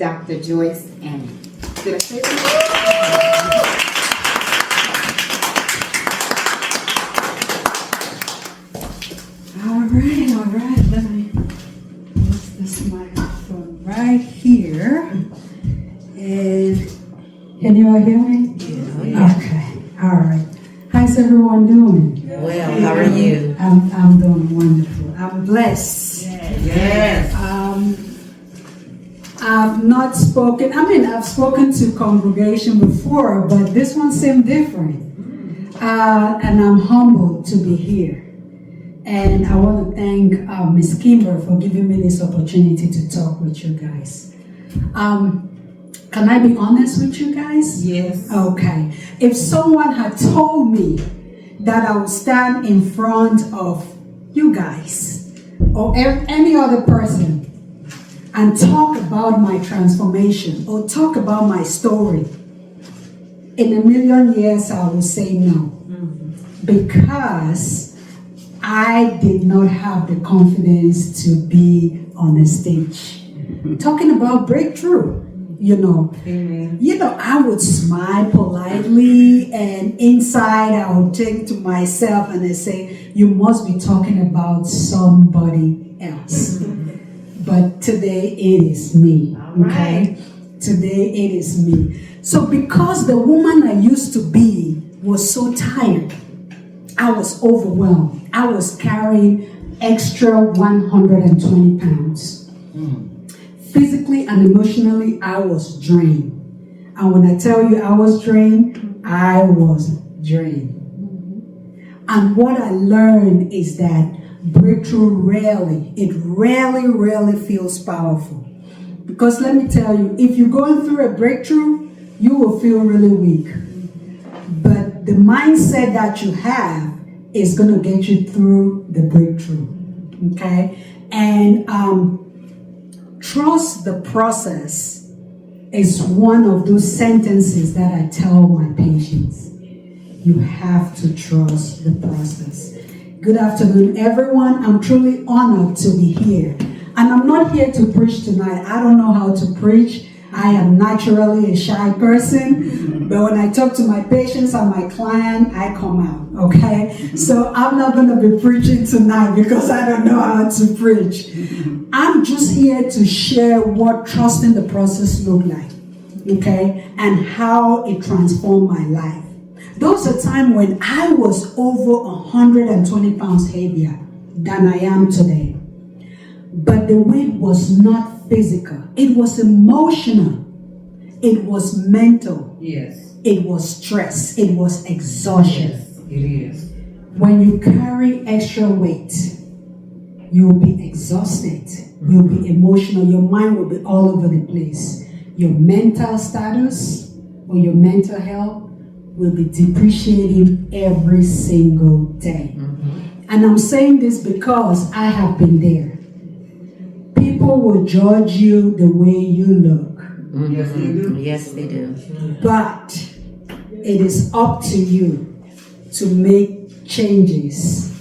Dr. Joice and did I say that? All right. Let me use this microphone right here. And can you all hear me? Yeah. Okay. All right. How's everyone doing? Well, how are you? I'm doing wonderful. I'm blessed. Yes. I've not spoken. I've spoken to congregation before, but this one seemed different. And I'm humbled to be here. And I want to thank Ms. Kimber for giving me this opportunity to talk with you guys. Can I be honest with you guys? Yes. Okay. If someone had told me that I would stand in front of you guys or any other person and talk about my transformation or talk about my story, in a million years I would say no. Because I did not have the confidence to be on a stage. Talking about breakthrough, Amen. I would smile politely, and inside I would think to myself and I say, you must be talking about somebody else. But today it is me, okay? Today it is me. So because the woman I used to be was so tired, I was overwhelmed. I was carrying extra 120 pounds. Physically and emotionally, I was drained. And when I tell you I was drained, I was drained. And what I learned is that breakthrough rarely feels powerful. Because let me tell you, if you're going through a breakthrough, you will feel really weak. But the mindset that you have is going to get you through the breakthrough. Okay? And trust the process is one of those sentences that I tell my patients. You have to trust the process. Good afternoon, everyone. I'm truly honored to be here. And I'm not here to preach tonight. I don't know how to preach. I am naturally a shy person. But when I talk to my patients and my client, I come out, okay? So I'm not going to be preaching tonight because I don't know how to preach. I'm just here to share what trusting the process looked like, okay? And how it transformed my life. Those are times when I was over 120 pounds heavier than I am today. But the weight was not physical. It was emotional. It was mental. Yes. It was stress. It was exhaustion. Yes, it is. When you carry extra weight, you'll be exhausted. You'll be emotional. Your mind will be all over the place. Your mental status or your mental health will be depreciating every single day. And I'm saying this because I have been there. People will judge you the way you look. Yes, they do. Yes, they do. But it is up to you to make changes.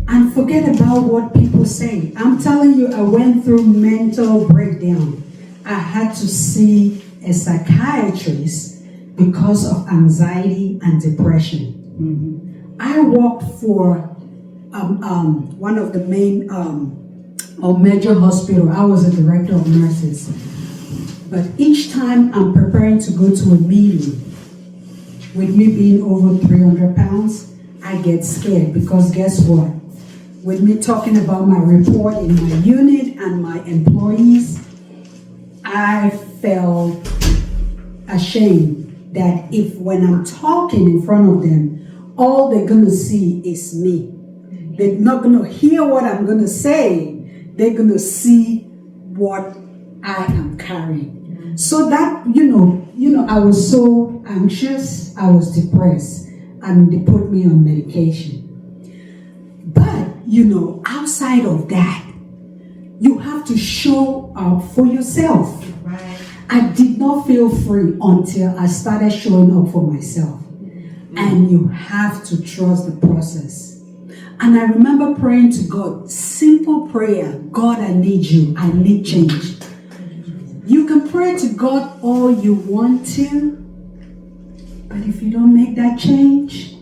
And forget about what people say. I'm telling you, I went through mental breakdown. I had to see a psychiatrist because of anxiety and depression. I worked for one of the main or major hospital. I was a director of nurses. But each time I'm preparing to go to a meeting, with me being over 300 pounds, I get scared because guess what? With me talking about my report in my unit and my employees, I felt ashamed that if when I'm talking in front of them, all they're gonna see is me. They're not gonna hear what I'm gonna say. They're gonna see what I am carrying. So that, I was so anxious, I was depressed, and they put me on medication. But, outside of that, you have to show up for yourself. Right. I did not feel free until I started showing up for myself. And you have to trust the process. And I remember praying to God, simple prayer, God, I need you, I need change. You can pray to God all you want to, but if you don't make that change,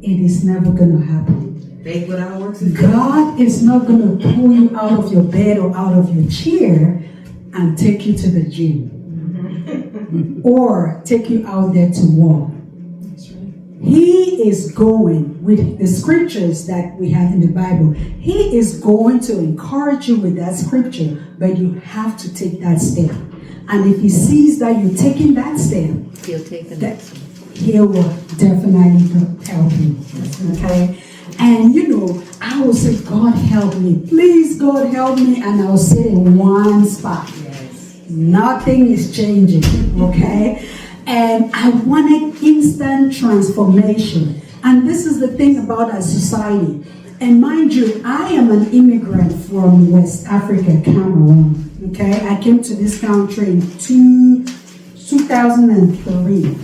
it is never going to happen. Faith without works is God is not going to pull you out of your bed or out of your chair and take you to the gym or take you out there to walk. He is going with the scriptures that we have in the Bible. He is going to encourage you with that scripture, but you have to take that step. And if he sees that you're taking that step, He'll take the next one. he will definitely help you. Okay? And I will say, God help me. Please, God help me. And I'll sit in one spot. Yes. Nothing is changing. Okay? And I wanted instant transformation. And this is the thing about our society. And mind you, I am an immigrant from West Africa, Cameroon. Okay? I came to this country in 2003.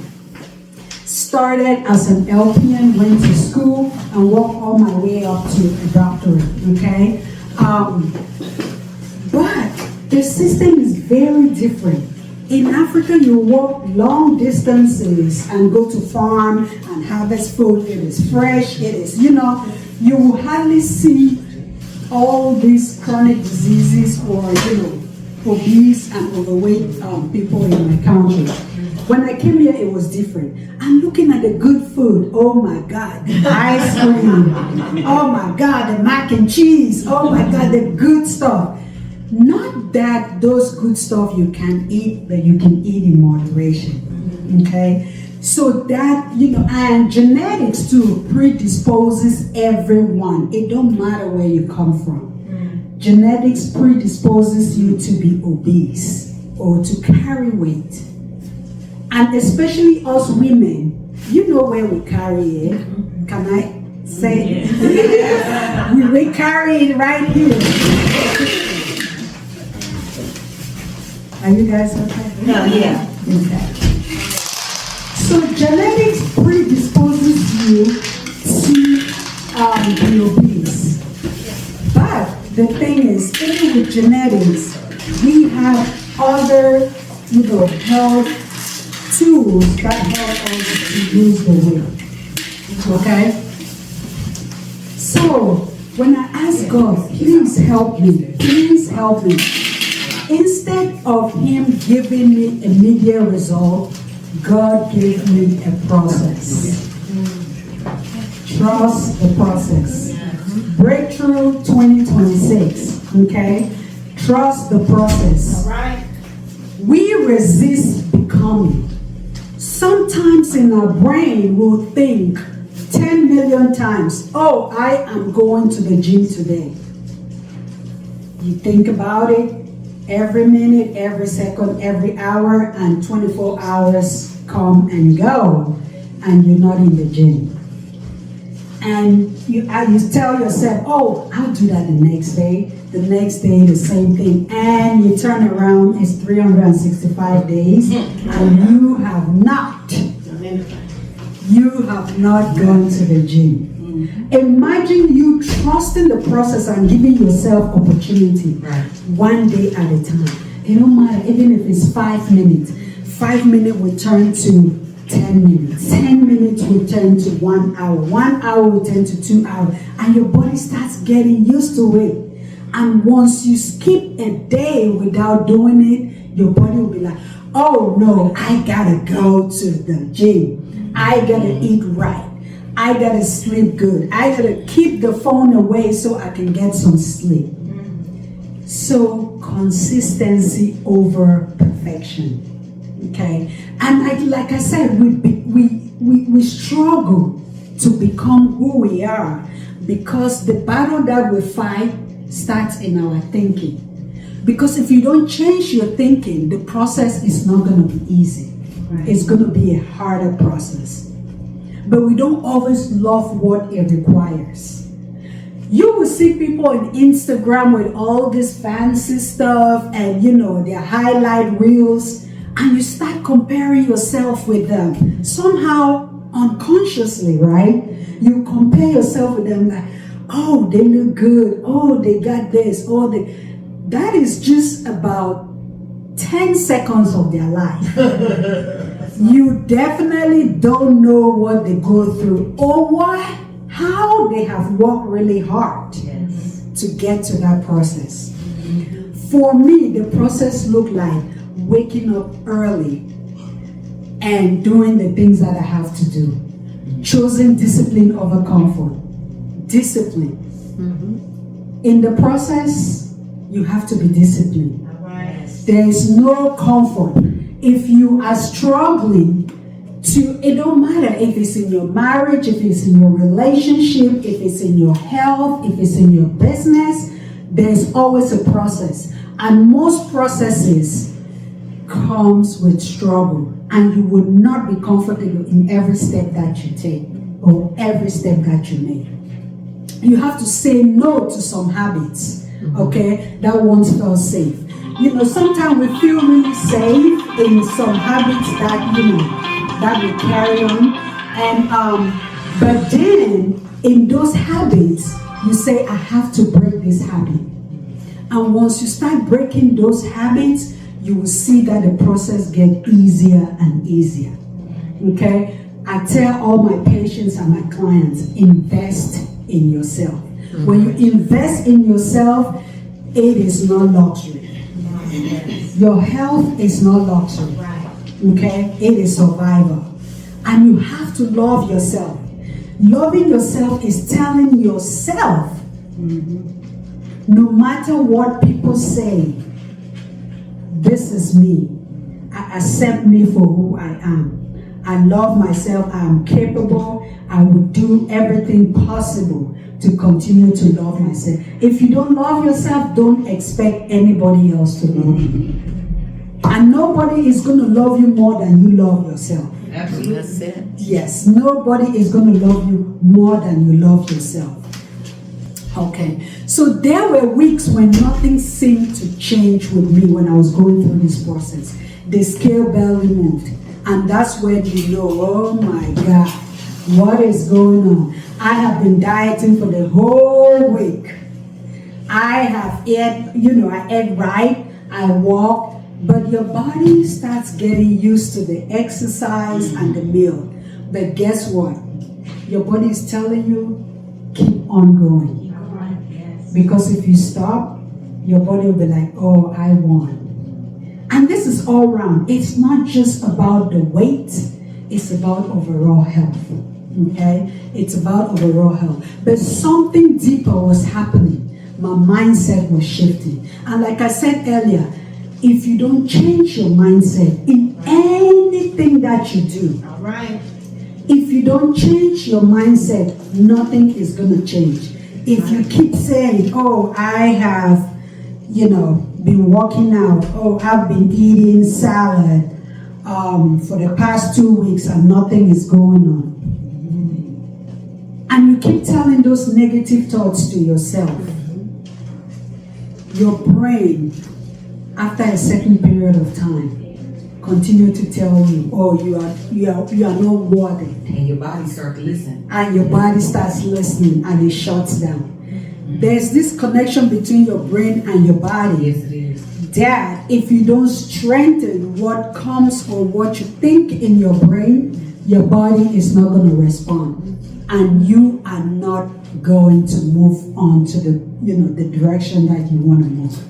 Started as an LPN, went to school, and worked all my way up to a doctorate. Okay? But the system is very different. In Africa, you walk long distances and go to farm and harvest food. It is fresh. It is, you will hardly see all these chronic diseases or, obese and overweight people in my country. When I came here, it was different. I'm looking at the good food. Oh my God, the ice cream. Oh my God, the mac and cheese. Oh my God, the good stuff. Not that those good stuff you can eat, but you can eat in moderation. Okay? So that, and genetics too predisposes everyone. It don't matter where you come from. Genetics predisposes you to be obese or to carry weight. And especially us women, you know where we carry it. Can I say it? we carry it right here. Are you guys okay? No, yeah. Okay. So genetics predisposes you to be obese. But the thing is, even with genetics, we have other, health tools that help us to lose the weight. Okay? So when I ask God, please help me, instead of him giving me immediate result, God gave me a process. Trust the process. Breakthrough 2026. Okay? Trust the process. All right. We resist becoming. Sometimes in our brain we'll think 10 million times, oh, I am going to the gym today. You think about it every minute, every second, every hour, and 24 hours come and go, and you're not in the gym. And you tell yourself, oh, I'll do that the next day, the same thing, and you turn around, it's 365 days, and you have not gone to the gym. Imagine you trusting the process and giving yourself opportunity, one day at a time. It don't matter, even if it's 5 minutes. 5 minutes will turn to 10 minutes. 10 minutes will turn to 1 hour. 1 hour will turn to 2 hours. And your body starts getting used to it. And once you skip a day without doing it, your body will be like, oh no, I gotta go to the gym. I gotta eat right. I gotta sleep good. I gotta keep the phone away so I can get some sleep. So consistency over perfection. Okay, and like I said, we struggle to become who we are because the battle that we fight starts in our thinking. Because if you don't change your thinking, the process is not going to be easy. It's going to be a harder process. But we don't always love what it requires. You will see people on Instagram with all this fancy stuff and their highlight reels, and you start comparing yourself with them. Somehow, unconsciously, right? You compare yourself with them like, oh, they look good. Oh, they got this. That is just about 10 seconds of their life. You definitely don't know what they go through or how they have worked really hard to get to that process. For me, the process looked like waking up early and doing the things that I have to do. Choosing discipline over comfort. Discipline. In the process, you have to be disciplined. There is no comfort. If you are struggling it don't matter if it's in your marriage, if it's in your relationship, if it's in your health, if it's in your business, there's always a process. And most processes comes with struggle. And you would not be comfortable in every step that you take or every step that you make. You have to say no to some habits, okay, that once felt safe. You know, sometimes we feel really safe in some habits that, that we carry on. And, but then in those habits, you say, I have to break this habit. And once you start breaking those habits, you will see that the process gets easier and easier. Okay? I tell all my patients and my clients, invest in yourself. When you invest in yourself, it is not luxury. Your health is not luxury. Okay? It is survival. And you have to love yourself. Loving yourself is telling yourself, no matter what people say, this is me. I accept me for who I am. I love myself. I am capable. I will do everything possible to continue to love myself. If you don't love yourself, don't expect anybody else to love you. And nobody is going to love you more than you love yourself. Absolutely. That's it. Yes, nobody is going to love you more than you love yourself. Okay, so there were weeks when nothing seemed to change with me when I was going through this process. The scale barely moved. And that's when you know, oh my God, what is going on? I have been dieting for the whole week. I have ate, I ate right, I walk, but your body starts getting used to the exercise and the meal. But guess what? Your body is telling you, keep on going. Because if you stop, your body will be like, oh, I won. And this is all round. It's not just about the weight, it's about overall health. Okay? It's about overall health. But something deeper was happening. My mindset was shifting. And like I said earlier, if you don't change your mindset in anything that you do, if you don't change your mindset, nothing is going to change. If you keep saying, oh, I have, been working out, oh, I've been eating salad for the past 2 weeks and nothing is going on. And you keep telling those negative thoughts to yourself. Your brain, after a certain period of time, continue to tell you, oh, you are not worthy. And your body starts to listen. And your body starts listening and it shuts down. There's this connection between your brain and your body. Yes, it is. That if you don't strengthen what comes or what you think in your brain, your body is not going to respond. And you are not going to move on to the direction that you want to move.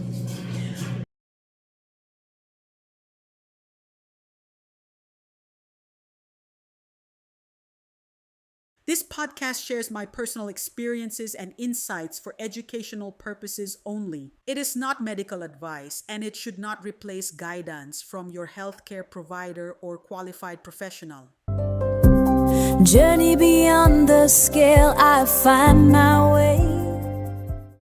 This podcast shares my personal experiences and insights for educational purposes only. It is not medical advice, and it should not replace guidance from your healthcare provider or qualified professional. Journey beyond the scale, I find my way.